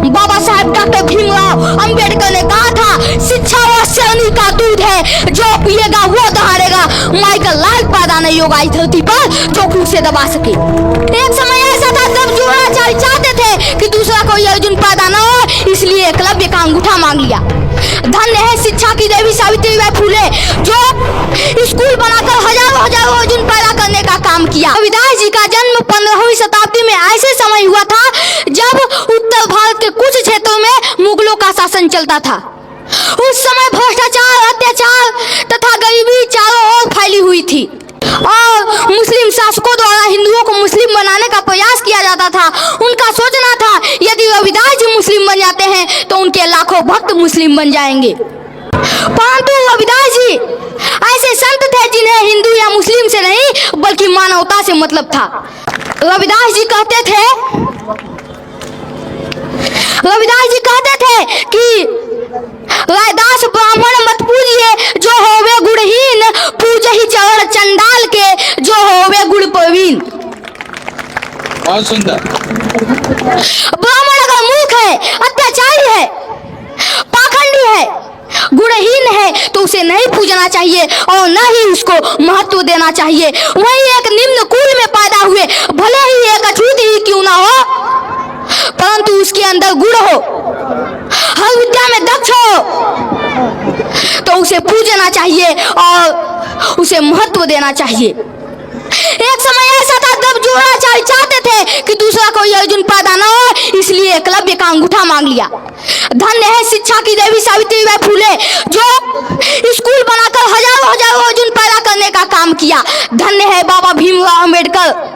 Baba Saheb doctor Bhimrao Ambedkar ने कहा था, शिक्षा वह शेरनी का दूध है, जो पिएगा वो दहाड़ेगा। माइकल लाल पैदा नहीं होगा इस धरती पर जो खुद से दबा सके। एक समय ऐसा था जब द्रोणाचार्य चाहते थे कि दूसरा कोई अर्जुन पैदा न हो, इसलिए एकलव्य का अंगूठा मांग लिया। धन्य है शिक्षा की देवी सावित्रीबाई फुले, जो स्कूल बनाकर हजारों अर्जुन पैदा करने का काम किया। रविदास जी का जन्म 15वीं शताब्दी में ऐसे समय हुआ था जब उत्तर भारत के कुछ क्षेत्रों में मुगलों का शासन चलता था। उस समय भ्रष्टाचार, अत्याचार तथा गरीबी चारों ओर फैली हुई थी और मुस्लिम शासकों द्वारा हिंदुओं को मुस्लिम बनाने का प्रयास किया जाता था। उनका सोचना था यदि रविदास जी मुस्लिम बन जाते हैं तो उनके लाखों भक्त मुस्लिम बन जाएंगे। परंतु रविदास जी ऐसे संत थे जिन्हें हिंदू या मुस्लिम से नहीं बल्कि मानवता से मतलब था। रविदास जी कहते थे कि रैदास ब्राह्मण मत पूजिए, जो होवे गुणहीन, पूजहि चरण चंडाल के, जो होवे गुण प्रवीण। बहुत सुंदर। ब्राह्मण अगर मूर्ख है, अत्याचारी है, पाखंडी है, गुणहीन है तो उसे नहीं पूजना चाहिए और न ही उसको महत्व देना चाहिए। वही एक निम्न कुल में पैदा हुए, भले ही एक अछूत ही क्यों ना हो, परंतु उसके अंदर गुण हो, हर विद्या में दक्ष हो, तो उसे पूजना चाहिए और उसे महत्व देना चाहिए। एक समय ऐसा था जब द्रोणाचार्य चाहते थे कि दूसरा कोई अर्जुन पैदा न हो, इसलिए एकलव्य का अंगूठा मांग लिया। धन्य है शिक्षा की देवी सावित्रीबाई फुले, जो स्कूल बनाकर हजारों अर्जुन पैदा करने का काम किया। धन्य है बाबा भीमराव अंबेडकर,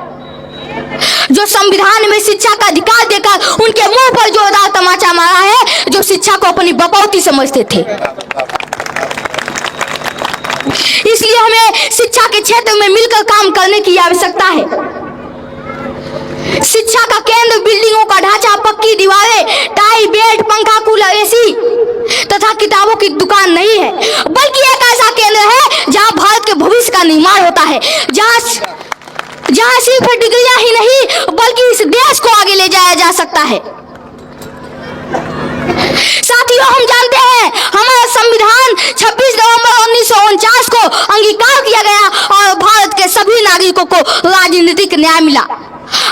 जो संविधान में शिक्षा का अधिकार देकर उनके मुंह पर जोरदार तमाचा मारा है, जो शिक्षा को अपनी बपौती समझते थे। इसलिए हमें शिक्षा के क्षेत्र में मिलकर काम करने की आवश्यकता है। शिक्षा का केंद्र बिल्डिंगों का ढांचा, पक्की दीवारें, टाई, बेड, पंखा, कूलर, एसी तथा किताबों की दुकान नहीं है, बल्कि एक ऐसा केंद्र है जहां भारत के भविष्य का निर्माण होता है, जहां सिर्फ डिग्रियां ही नहीं बल्कि इस देश को आगे ले जाया जा सकता है। साथियों, हम जानते हैं हमारा संविधान 26 नवंबर 1949 को अंगीकार किया गया और भारत के सभी नागरिकों को राजनीतिक न्याय मिला।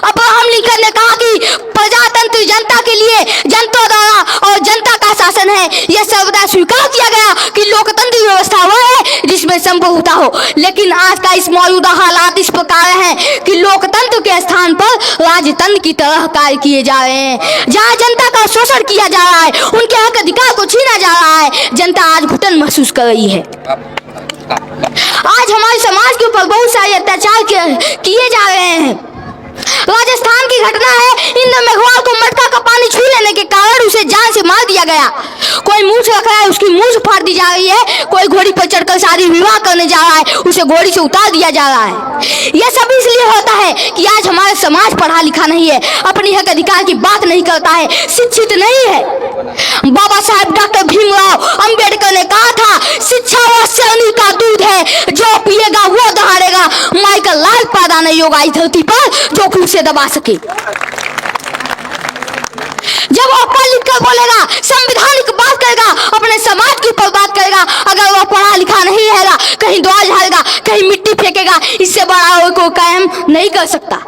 अब्राहम लिंकन ने कहा कि प्रजातंत्र जनता के लिए, जनता द्वारा और जनता का शासन है। यह सर्वदा स्वीकार किया गया कि लोकतंत्र व्यवस्था वह है जिसमें संभवता हो, लेकिन आज का इस मौजूदा हालात इस प्रकार हैं कि लोकतंत्र के स्थान पर राजतंत्र की तरह कार्य किए जा रहे हैं, जहां जनता का शोषण किया जा रहा है, उनके हक अधिकार को छीना जा रहा है। जनता आज घुटन महसूस कर रही है। आज हमारे समाज के ऊपर बहुत सारे अत्याचार किए जा रहे हैं। राजस्थान की घटना है, इंद्र मेघवाल को मटका का पानी छू लेने के कारण उसे जान से मार दिया गया। कोई मूंछ रख रहा है, उसकी मूंछ फाड़ दी जा रही है। कोई घोड़ी पर चढ़कर शादी विवाह करने जा रहा है, उसे घोड़ी से उतार दिया जा रहा है। यह सब इसलिए होता है कि आज हमारा समाज पढ़ा लिखा नहीं है, अपनी हक अधिकार की बात नहीं करता है, शिक्षित नहीं है। बाबा साहेब डॉक्टर भीमराव अंबेडकर ने कहा था, शिक्षा वह शेरनी का दूध है, जो पिएगा वो दहाड़ेगा। माइकल लाल पैदा नहीं होगा इस धरती पर जो खुद से दबा सके। जब वो पढ़ लिख कर बोलेगा, संवैधानिक बात करेगा, अपने समाज के ऊपर बात करेगा, अगर वो पढ़ा लिखा नहीं रहेगा, कहीं द्वार झाड़ेगा, कहीं मिट्टी फेंकेगा, इससे बड़ा कोई काम नहीं कर सकता।